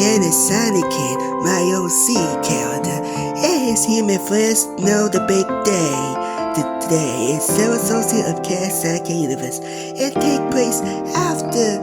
Canon sonickid, my OC character, and his human friends know the big day. Today is the associate of Canon sonickid universe. It takes place after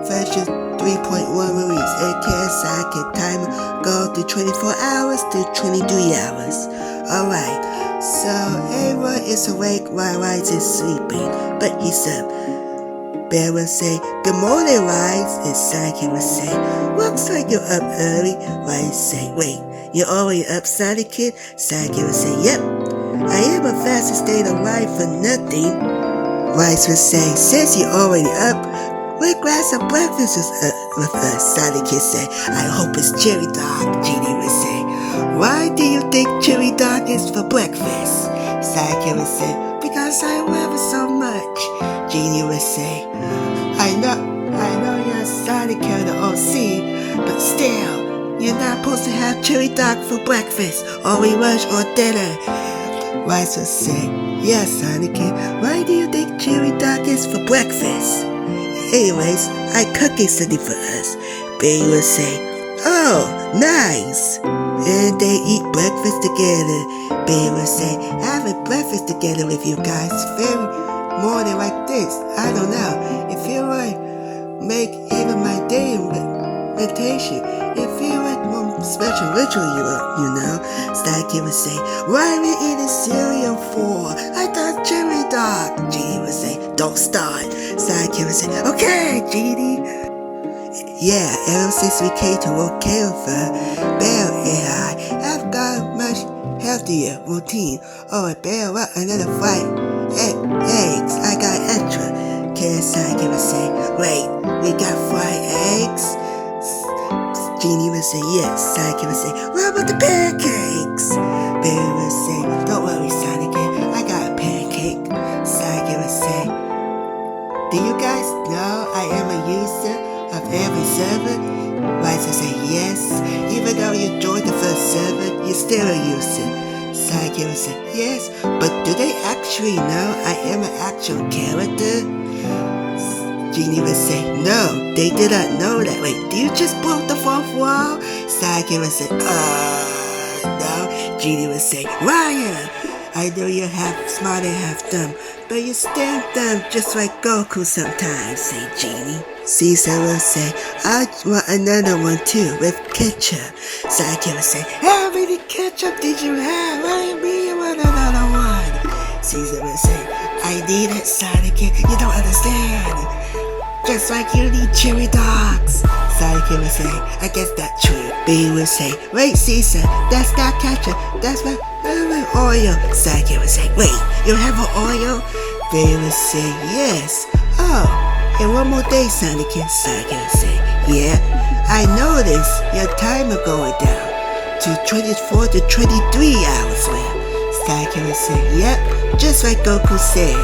version 3.1 release, and Canon sonickid timer goes to 24 hours to 23 hours. Alright, so everyone is awake while Rise is sleeping, but he's up. Bear will say, "Good morning, Rise," and Sonickid will say, "Looks like you're up early." Rise say, "Wait, you're already up, Sonickid?" Sonickid will say, "Yep, I am a fastest staying alive for nothing." Rise will say, "Since you're already up, we'll grab some breakfast with us." Sonickid say, "I hope it's chili dog." Genie will say, "Why do you think chili dog is for breakfast?" Sonickid will say, "Because I love it so much." Genie will say, I know you're a Sonickid the OC, but still, you're not supposed to have chili dog for breakfast, or lunch, or dinner." Rise will say, "Yes, Sonickid, why do you think chili dog is for breakfast?" "Anyways, I cooking something for us." Billy will say, "Oh, nice." And they eat breakfast together. Billy will say, "Having breakfast together with you guys very morning like this, I don't know, it feel like make even my day meditation. It feel like one special ritual, you know." Sonickid would say, "Why are we eating cereal for? I thought chili dog." Genie would say, "Don't start." Sonickid would say, "Okay, Genie." Yeah, ever since we came to Volcanover, Bear and I have got a much healthier routine. Oh, and Bear, what another fight? Eggs, I got extra. Canon sonickid would say, "Wait, we got fried eggs?" Genie would say, "Yes." Sonickid would say, "What about the pancakes?" Barry would say, "Don't worry, Sonickid, I got a pancake." Sonickid would say, "Do you guys know I am a user of every server?" Rise would say, "Yes, even though you joined the first server, you're still a user." Sonickid would say, "Yes, but do they actually know I am an actual character?" Genie would say, "No, they did not know that." "Wait, do you just broke the fourth wall?" Sonickid would say, no." Genie would say, "Ryan, I know you're half smart and half dumb, but you stand dumb just like Goku sometimes," say Genie. Caesar will say, "I want another one too, with ketchup." Sonickid will say, "How many ketchup did you have? What do you mean you want another one?" Caesar will say, "I need it, Sonickid, you don't understand. Just like you need chili dogs." Sonickid will say, "I guess that's true." B will say, "Wait, Caesar, that's not ketchup, that's my oil." Sonickid will say, "Wait, you have an oil?" B will say, "Yes." "Oh, and one more day, Sonickid." Sonickid will say, "Yeah, I noticed your timer going down to 24 to 23 hours well." Sonickid will say, "Yep, just like Goku said,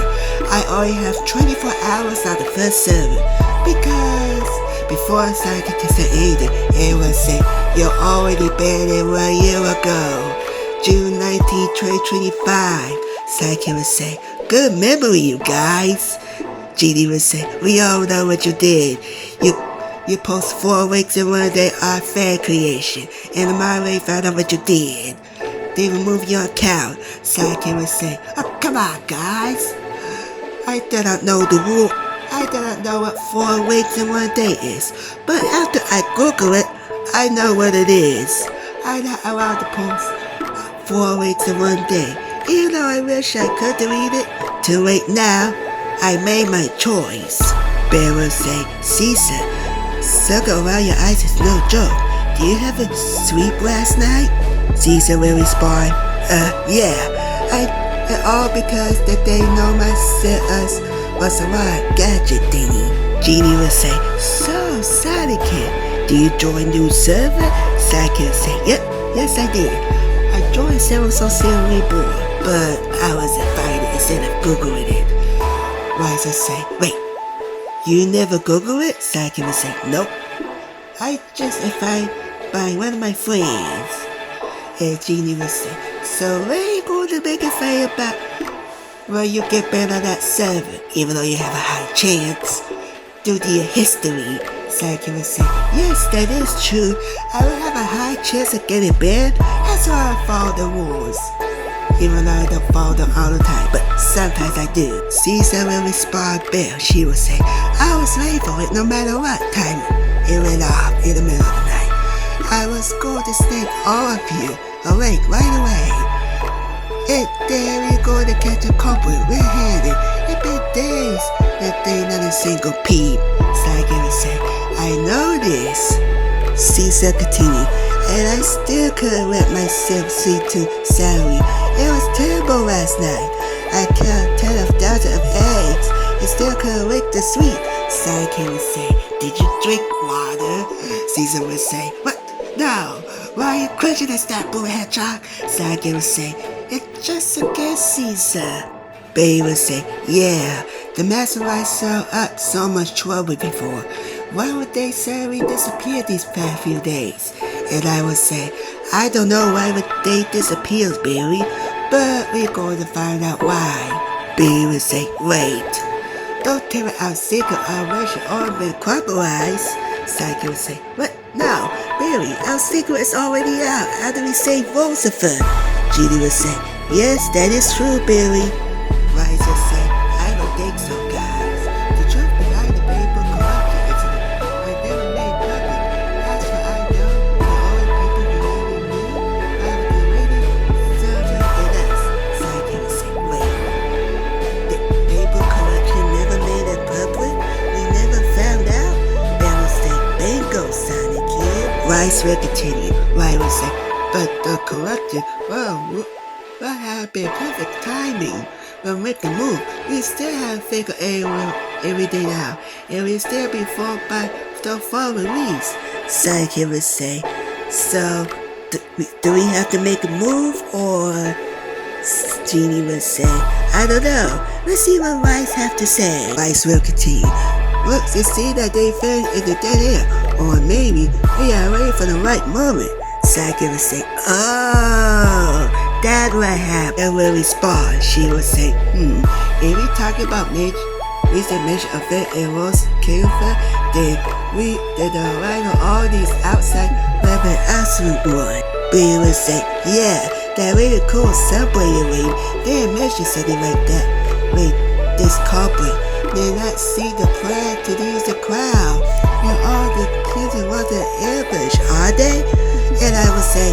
I only have 24 hours on the first server, because before Sonickid can say anything, everyone say, you're already banned 1 year ago, June 19, 2025. Sonickid will say, "Good memory, you guys." Genie will say, "We all know what you did. You post 4 weeks in 1 day on fan creation, and the moderator found out what you did. They removed your account." Sonickid will say, "Oh, come on, guys. I did not know the rule. I did not know what 4 weeks in 1 day is. But after I Google it, I know what it is. I'm not allowed to post 4 weeks in 1 day. Even though I wish I could delete it. Too late now. I made my choice." Bear will say, "Caesar, circle around your eyes is no joke. Do you have a sleep last night?" Caesar will respond, Yeah. And all because that they know my us was a live gadget thingy." Genie will say, "So, Sonickid, do you join new server?" Sonickid will say, "Yep, yes I did. I joined Several Social Reborn, but I was invited instead of Googling it." Rise will say, "Wait, you never Google it?" Sonickid will say, "Nope. I just invited by one of my friends." And Genie will say, "So where are you going to make a fight about where you get banned on that server, even though you have a high chance due to your history?" Sonic would say, yes, that is true. I will have a high chance of getting banned. That's why I follow the rules. Even though I don't follow them all the time, but sometimes I do. Caesar will respond back. She would say, I was ready for it no matter what time it went off in the middle of the night. I was going to snake all of you awake right away. And then we're going to catch a culprit red-handed. It's been days that they not a single peep. Sonic would say, I know this. Caesar continued, and I still couldn't let myself sleep to soundly. It was terrible last night. I killed 10,000 of eggs and still couldn't wake to sleep. Sonic would say, did you drink water? Caesar would say, what? No. Why are you clutching at that bullet hedgehog? Sonic would say, it's just against Caesar. Bay would say, yeah, the master lights saw up so much trouble before. Why would they suddenly disappear these past few days? And I would say, I don't know why would they disappear, Barry, but we're going to find out why. Barry would say, wait, don't tell our secret operation or been compromised. Sonic would say, what? No, Barry, our secret is already out after we saved Roosevelt. Judy would say, yes, that is true, Barry. Rice would say, I don't think so, guys. The truth behind the paper corruption incident was never made public. As for I know, the only people who really knew are the rated soldiers and us. Sonic would say, wait, the paper corruption never made it public? We never found out? Ben would say, bingo, Sonic Kid. Rice would continue. Rice would say, but the corruption, well, that had been perfect timing. When we can move, we still have to figure everything out, and we still be followed by the following weeks. Sonic would say, so, do we have to make a move, or? Genie would say, I don't know. Let's see what Rice have to say. Rice will continue. Look, it seems that they fell in the dead end, or maybe we are waiting for the right moment. Sonic would say, oh, that's what happened. And will respond. She would say, if we talking about recent major event in Los Angeles, then the arrival of all these outside will be an absolute one. Billy would say, yeah, that really cool subway lane. They mentioned something like that. Wait, this culprit may not see the plan to use the crowd. And all the kids want the ambush, are they? And I would say,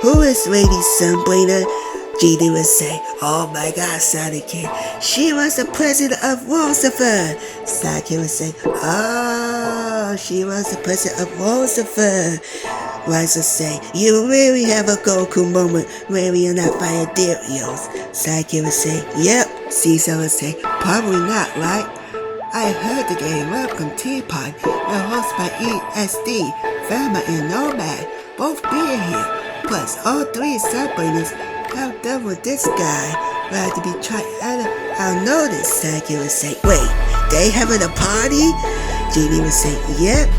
who is Lady Sunbrainer? Genie would say, oh my god, Sonic Kid, she was the president of Roosevelt. Sonic would say, oh, she was the president of Roosevelt. Rice would say, you really have a Goku moment where we are not fighting Darius. Sonic would say, yep. Caesar would say, probably not, right? I heard the game Welcome Teapot will hosted by ESD, Fama, and Nomad, both being here. Plus, all three Subbrainers have done with this guy. Glad to be tried out of our notice. Sonic would say, wait, they having a party? Genie would say, yep.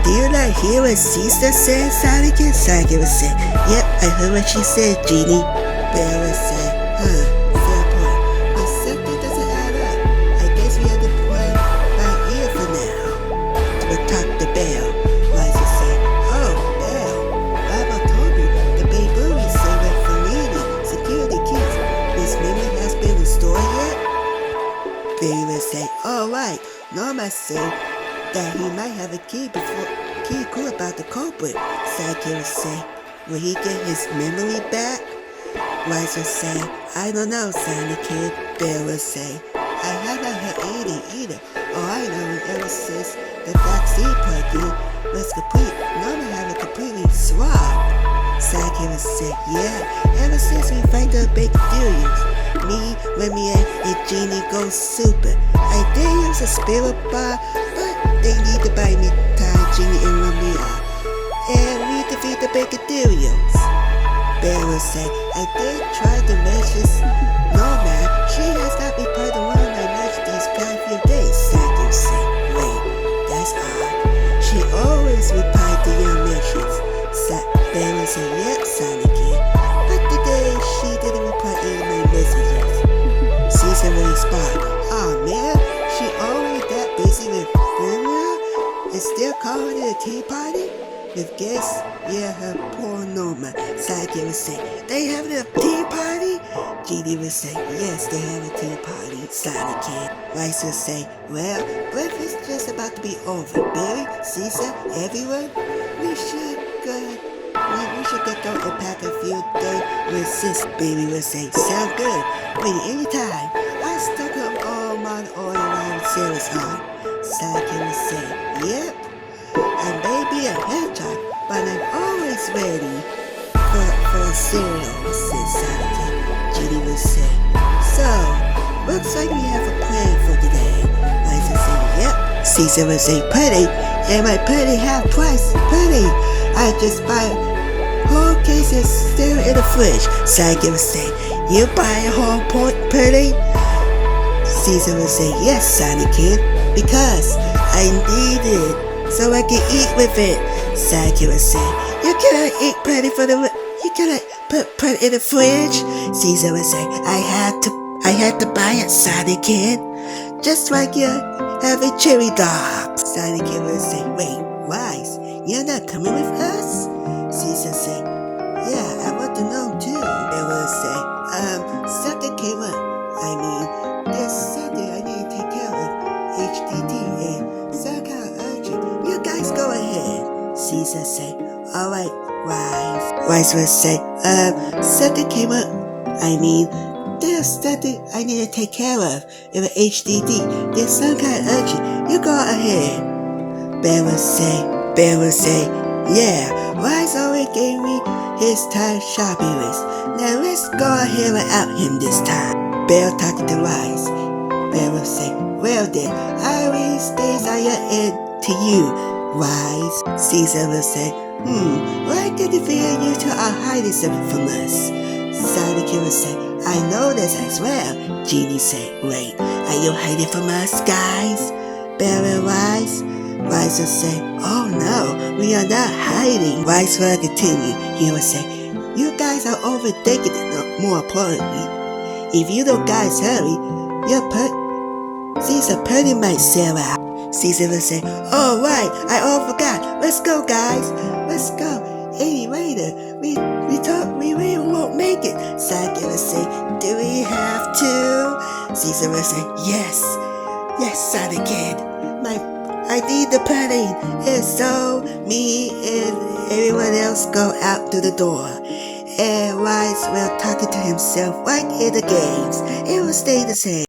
Do you not hear what Caesar said, Sonic? Sonic would say, yep, I heard what she said, Genie. Bear would say, fair point. But something doesn't add up. I guess we have to play by ear for now. To talk to Bell. Rice would say, oh, Bell. Baba told me the baby server for leading security keys. This memory has been restored yet? Billy would say, alright. Norma said that he might have a key cool about the culprit. Sonic would say, will he get his memory back? Rice would say, I don't know, Sonic Kid. Bear would say, I haven't had anything either. All I know is ever since the vaccine program was complete, Norma had it completely swapped. Sonic would say, yeah, ever since we find the big Darius. Me, Remy, and Genie go super. I did use a spirit bar, but they need to buy me time, Genie and Remy are. And we defeat the Bagadarios. Bear will say, I did try to message Nomad. She has not replied to one of my messages these past few days. Sonic will say, wait, that's odd. She always replied to your messages. Bear will say, yep, Sonic Kid. But today she didn't reply any of my messages. Caesar will respond, oh man, she always that They still call it a tea party? With guests? Yeah, her poor Norma. Sonickid would say, they having a tea party? Jeannie would say, yes, they have a tea party, Sonickid. Rice would say, well, breakfast's just about to be over. Barry, Caesar, everyone, we should get going and pack a few days with sis. Baby would say, sound good. Wait, anytime. I stuck up all my oil around Sarah's arm. Sonickid would say, yep. I may be a hedgehog, but I'm always ready for a cereal, said Sonickid. Judy would say, so, looks like we have a plan for today. Liza would say, yep. Caesar would say, pudding, and my pudding half price pudding. I just buy a whole case and stir it in the fridge. Sonickid would say, you buy a whole pudding? Caesar would say, yes, Sonickid, because I need it so I can eat with it. Sonickid would say, you cannot eat pudding you cannot put pudding in the fridge. Caesar would say, I had to buy it, Sonickid, just like you're having cherry dogs. Sonickid would say, wait, Wise, you're not coming with us? Caesar said, yeah, I want to know too. They would say, something came up. I mean, there's something I need to take care of. HDD and some kind of urgent. You guys go ahead. Caesar said, alright, Wise. Wise would say, something came up. I mean, there's something I need to take care of. In the HDD, there's some kind of urgent. You go ahead. Bear would say, yeah, Wise already gave me his time shopping list. Now let's go ahead without him this time. Bear talking to Wise. Bear would say, well then, I always stays on your end to you, Wise. Caesar would say, why did you feel you two are hiding something from us? Sonickid would say, I know this as well. Jeannie said, wait, are you hiding from us, guys? Bear and Wise? Wise would say, oh no, we are not hiding. Wise would continue. He would say, you guys are overthinking it. More importantly, if you don't guys hurry, Caesar pudding might sell out. Caesar would say, oh right, I all forgot. Let's go, guys. Let's go. Any later, we really won't make it. Sonickid would say, do we have to? Caesar would say, yes, Sonickid. I need the pudding. And so me and everyone else go out to the door. And Wise will talking to himself like in the games. It will stay the same.